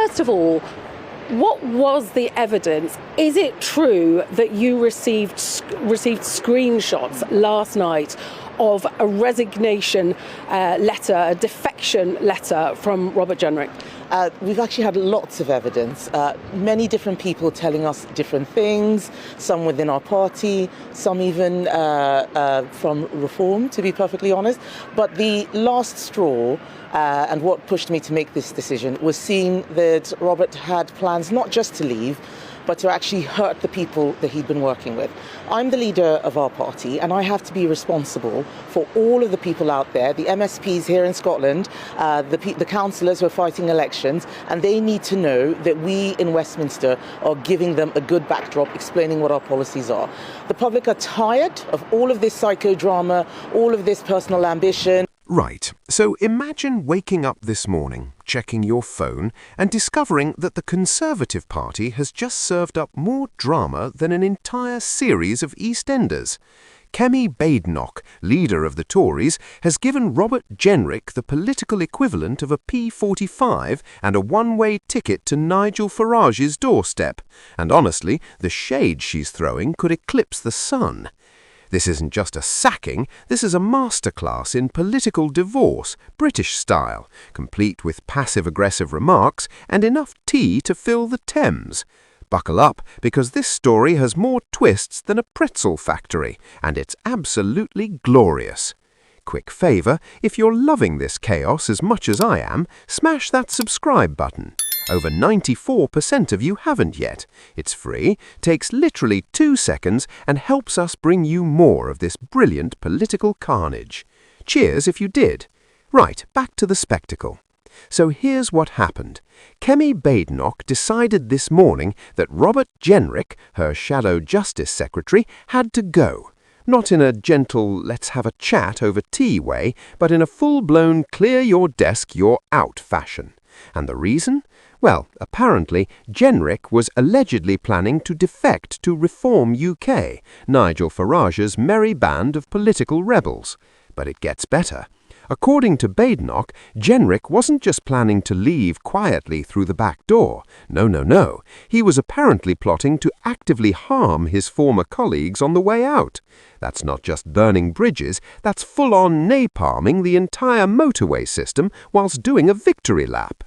First of all, what was the evidence? Is it true that you received screenshots last night of a resignation letter, a defection letter from Robert Jenrick? We've actually had lots of evidence, many different people telling us different things, some within our party, some even from Reform, to be perfectly honest. But the last straw, and what pushed me to make this decision, was seeing that Robert had plans not just to leave, but to actually hurt the people that he'd been working with. I'm the leader of our party, and I have to be responsible for all of the people out there, the MSPs here in Scotland, the councillors who are fighting elections, and they need to know that we in Westminster are giving them a good backdrop, explaining what our policies are. The public are tired of all of this psychodrama, all of this personal ambition. Right, so imagine waking up this morning, checking your phone, and discovering that the Conservative Party has just served up more drama than an entire series of EastEnders. Kemi Badenoch, leader of the Tories, has given Robert Jenrick the political equivalent of a P45 and a one-way ticket to Nigel Farage's doorstep. And honestly, the shade she's throwing could eclipse the sun. This isn't just a sacking, this is a masterclass in political divorce, British style, complete with passive-aggressive remarks and enough tea to fill the Thames. Buckle up, because this story has more twists than a pretzel factory, and it's absolutely glorious. Quick favour, if you're loving this chaos as much as I am, smash that subscribe button. Over 94% of you haven't yet. It's free, takes literally 2 seconds, and helps us bring you more of this brilliant political carnage. Cheers if you did. Right, back to the spectacle. So here's what happened. Kemi Badenoch decided this morning that Robert Jenrick, her shadow justice secretary, had to go. Not in a gentle, let's have a chat over tea way, but in a full-blown clear your desk, you're out fashion. And the reason? Well, apparently, Jenrick was allegedly planning to defect to Reform UK, Nigel Farage's merry band of political rebels. But it gets better. According to Badenoch, Jenrick wasn't just planning to leave quietly through the back door. No. He was apparently plotting to actively harm his former colleagues on the way out. That's not just burning bridges, that's full-on napalming the entire motorway system whilst doing a victory lap.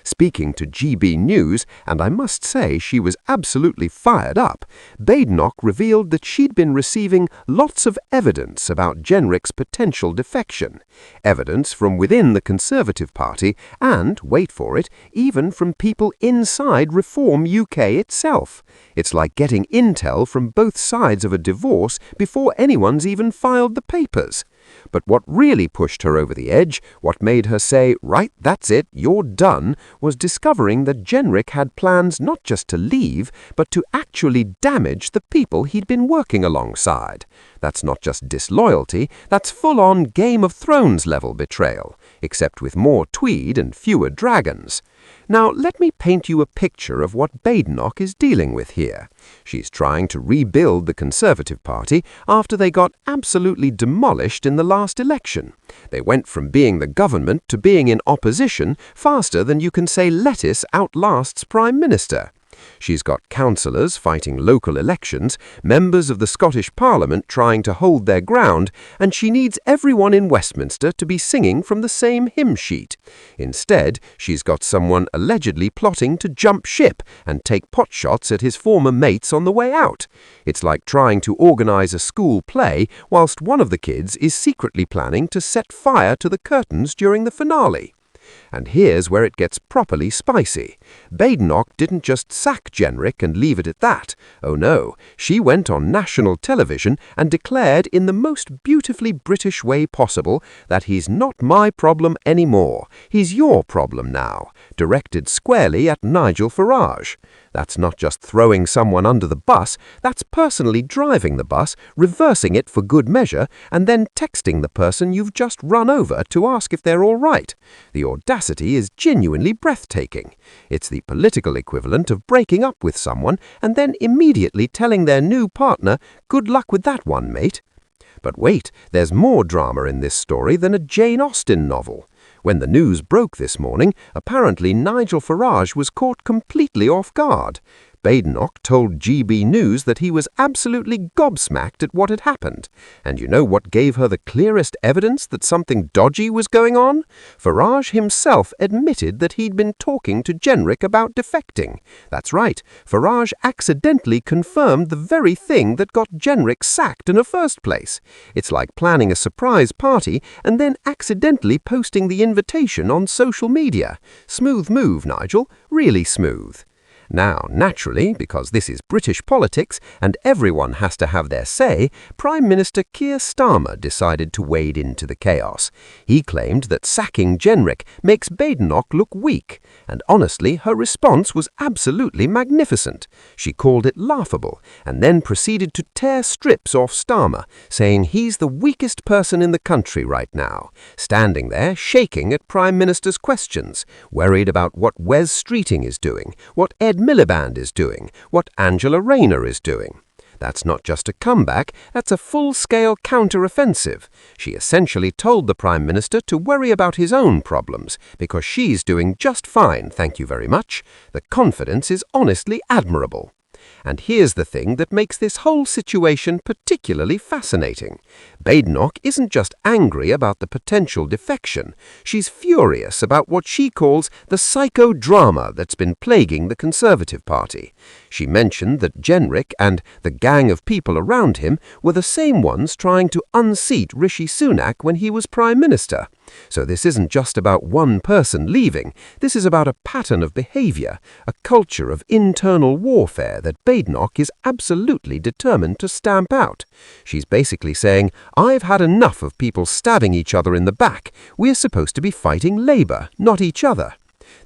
Speaking to GB News, and I must say she was absolutely fired up, Badenoch revealed that she'd been receiving lots of evidence about Jenrick's potential defection. Evidence from within the Conservative Party and, wait for it, even from people inside Reform UK itself. It's like getting intel from both sides of a divorce before anyone's even filed the papers. But what really pushed her over the edge, what made her say, right, that's it, you're done, was discovering that Jenrick had plans not just to leave, but to actually damage the people he'd been working alongside. That's not just disloyalty, that's full-on Game of Thrones level betrayal, except with more tweed and fewer dragons. Now, let me paint you a picture of what Badenoch is dealing with here. She's trying to rebuild the Conservative Party after they got absolutely demolished in the last election. They went from being the government to being in opposition faster than you can say lettuce outlasts Prime Minister. She's got councillors fighting local elections, members of the Scottish Parliament trying to hold their ground, and she needs everyone in Westminster to be singing from the same hymn sheet. Instead, she's got someone allegedly plotting to jump ship and take potshots at his former mates on the way out. It's like trying to organise a school play whilst one of the kids is secretly planning to set fire to the curtains during the finale. And here's where it gets properly spicy. Badenoch didn't just sack Jenrick and leave it at that. Oh no, she went on national television and declared in the most beautifully British way possible that he's not my problem anymore. He's your problem now, directed squarely at Nigel Farage. That's not just throwing someone under the bus, that's personally driving the bus, reversing it for good measure, and then texting the person you've just run over to ask if they're all right. The audacity is genuinely breathtaking. It's the political equivalent of breaking up with someone and then immediately telling their new partner, "Good luck with that one, mate." But wait, there's more drama in this story than a Jane Austen novel. When the news broke this morning, apparently Nigel Farage was caught completely off guard. Badenoch told GB News that he was absolutely gobsmacked at what had happened. And you know what gave her the clearest evidence that something dodgy was going on? Farage himself admitted that he'd been talking to Jenrick about defecting. That's right, Farage accidentally confirmed the very thing that got Jenrick sacked in the first place. It's like planning a surprise party and then accidentally posting the invitation on social media. Smooth move, Nigel, really smooth. Now, naturally, because this is British politics and everyone has to have their say, Prime Minister Keir Starmer decided to wade into the chaos. He claimed that sacking Jenrick makes Badenoch look weak, and honestly, her response was absolutely magnificent. She called it laughable, and then proceeded to tear strips off Starmer, saying he's the weakest person in the country right now, standing there shaking at Prime Minister's questions, worried about what Wes Streeting is doing, what Ed Miliband is doing, what Angela Rayner is doing. That's not just a comeback, that's a full-scale counter-offensive. She essentially told the Prime Minister to worry about his own problems, because she's doing just fine, thank you very much. The confidence is honestly admirable. And here's the thing that makes this whole situation particularly fascinating. Badenoch isn't just angry about the potential defection. She's furious about what she calls the psychodrama that's been plaguing the Conservative Party. She mentioned that Jenrick and the gang of people around him were the same ones trying to unseat Rishi Sunak when he was Prime Minister. So this isn't just about one person leaving, this is about a pattern of behaviour, a culture of internal warfare that Badenoch is absolutely determined to stamp out. She's basically saying, I've had enough of people stabbing each other in the back. We're supposed to be fighting Labour, not each other.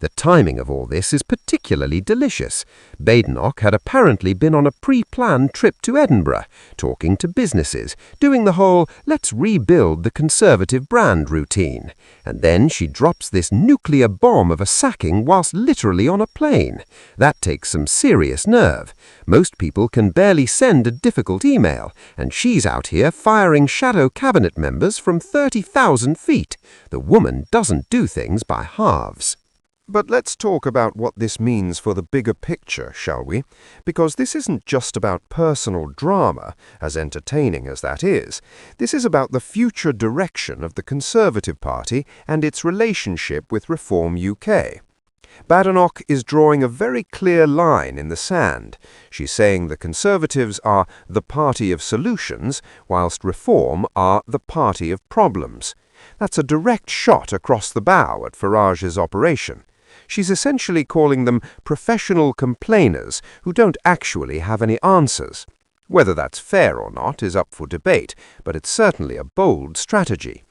The timing of all this is particularly delicious. Badenoch had apparently been on a pre-planned trip to Edinburgh, talking to businesses, doing the whole let's rebuild the Conservative brand routine. And then she drops this nuclear bomb of a sacking whilst literally on a plane. That takes some serious nerve. Most people can barely send a difficult email, and she's out here firing shadow cabinet members from 30,000 feet. The woman doesn't do things by halves. But let's talk about what this means for the bigger picture, shall we? Because this isn't just about personal drama, as entertaining as that is. This is about the future direction of the Conservative Party and its relationship with Reform UK. Badenoch is drawing a very clear line in the sand. She's saying the Conservatives are the party of solutions, whilst Reform are the party of problems. That's a direct shot across the bow at Farage's operation. She's essentially calling them professional complainers who don't actually have any answers. Whether that's fair or not is up for debate, but it's certainly a bold strategy.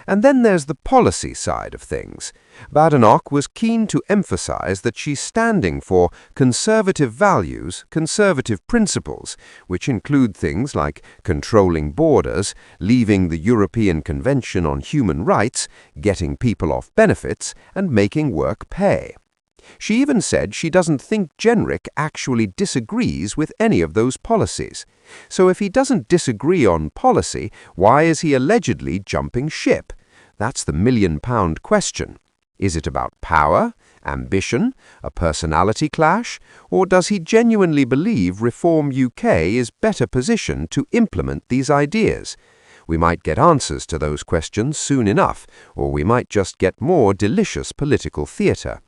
And then there's the policy side of things. Badenoch was keen to emphasize that she's standing for conservative values, conservative principles, which include things like controlling borders, leaving the European Convention on Human Rights, getting people off benefits, and making work pay. She even said she doesn't think Jenrick actually disagrees with any of those policies. So if he doesn't disagree on policy, why is he allegedly jumping ship? That's the million-pound question. Is it about power, ambition, a personality clash, or does he genuinely believe Reform UK is better positioned to implement these ideas? We might get answers to those questions soon enough, or we might just get more delicious political theatre.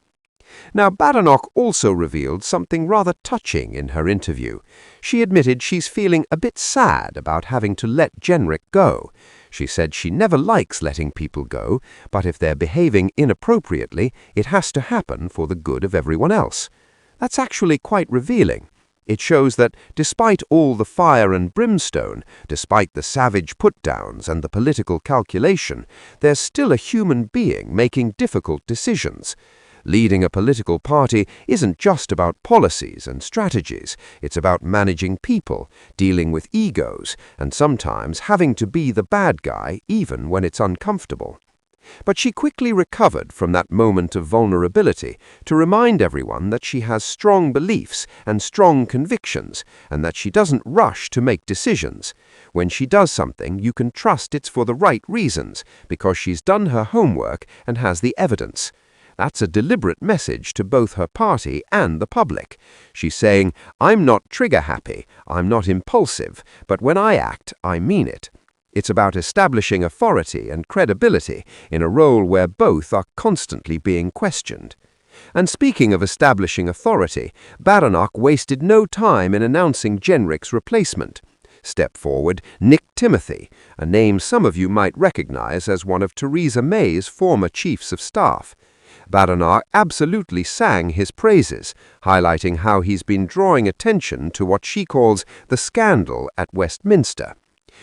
Now, Badenoch also revealed something rather touching in her interview. She admitted she's feeling a bit sad about having to let Jenrick go. She said she never likes letting people go, but if they're behaving inappropriately, it has to happen for the good of everyone else. That's actually quite revealing. It shows that despite all the fire and brimstone, despite the savage put-downs and the political calculation, there's still a human being making difficult decisions. Leading a political party isn't just about policies and strategies. It's about managing people, dealing with egos, and sometimes having to be the bad guy even when it's uncomfortable. But she quickly recovered from that moment of vulnerability to remind everyone that she has strong beliefs and strong convictions, and that she doesn't rush to make decisions. When she does something, you can trust it's for the right reasons, because she's done her homework and has the evidence. That's a deliberate message to both her party and the public. She's saying, I'm not trigger-happy, I'm not impulsive, but when I act, I mean it. It's about establishing authority and credibility in a role where both are constantly being questioned. And speaking of establishing authority, Badenoch wasted no time in announcing Jenrick's replacement. Step forward, Nick Timothy, a name some of you might recognize as one of Theresa May's former chiefs of staff. Badenoch absolutely sang his praises, highlighting how he's been drawing attention to what she calls the scandal at Westminster.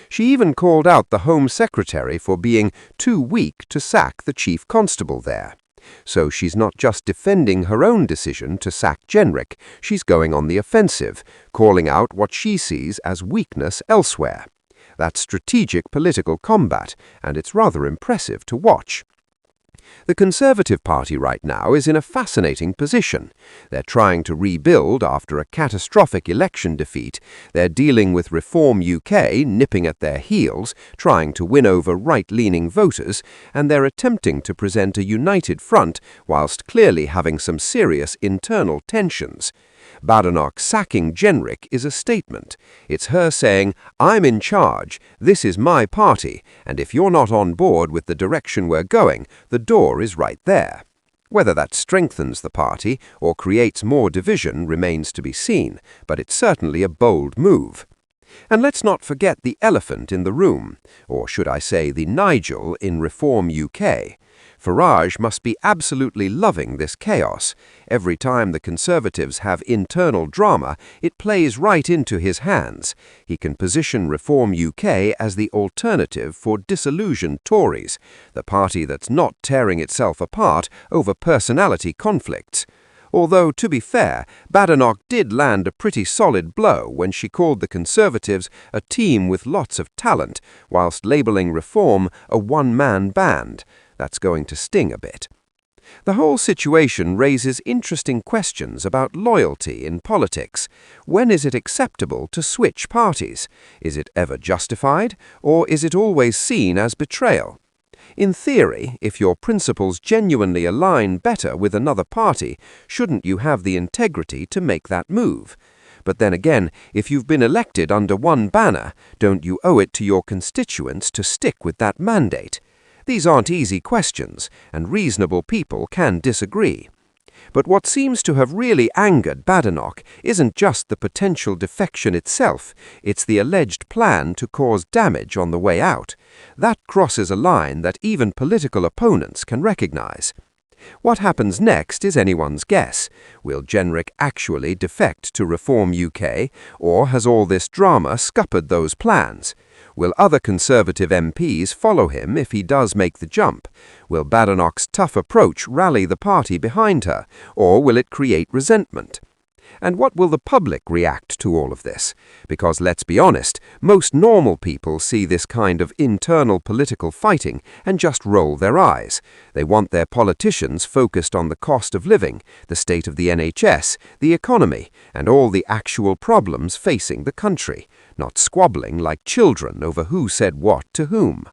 She even called out the Home Secretary for being too weak to sack the Chief Constable there. So she's not just defending her own decision to sack Jenrick, she's going on the offensive, calling out what she sees as weakness elsewhere. That's strategic political combat, and it's rather impressive to watch. The Conservative Party right now is in a fascinating position. They're trying to rebuild after a catastrophic election defeat. They're dealing with Reform UK nipping at their heels, trying to win over right-leaning voters, and they're attempting to present a united front whilst clearly having some serious internal tensions. Badenoch sacking Jenrick is a statement. It's her saying, I'm in charge, this is my party, and if you're not on board with the direction we're going, the door is right there. Whether that strengthens the party or creates more division remains to be seen, but it's certainly a bold move. And let's not forget the elephant in the room, or should I say the Nigel in Reform UK. Farage must be absolutely loving this chaos. Every time the Conservatives have internal drama, it plays right into his hands. He can position Reform UK as the alternative for disillusioned Tories, the party that's not tearing itself apart over personality conflicts. Although, to be fair, Badenoch did land a pretty solid blow when she called the Conservatives a team with lots of talent, whilst labelling Reform a one-man band. That's going to sting a bit. The whole situation raises interesting questions about loyalty in politics. When is it acceptable to switch parties? Is it ever justified, or is it always seen as betrayal? In theory, if your principles genuinely align better with another party, shouldn't you have the integrity to make that move? But then again, if you've been elected under one banner, don't you owe it to your constituents to stick with that mandate? These aren't easy questions, and reasonable people can disagree. But what seems to have really angered Badenoch isn't just the potential defection itself, it's the alleged plan to cause damage on the way out. That crosses a line that even political opponents can recognize. What happens next is anyone's guess. Will Jenrick actually defect to Reform UK, or has all this drama scuppered those plans? Will other Conservative MPs follow him if he does make the jump? Will Badenoch's tough approach rally the party behind her, or will it create resentment? And what will the public react to all of this? Because let's be honest, most normal people see this kind of internal political fighting and just roll their eyes. They want their politicians focused on the cost of living, the state of the NHS, the economy, and all the actual problems facing the country, not squabbling like children over who said what to whom.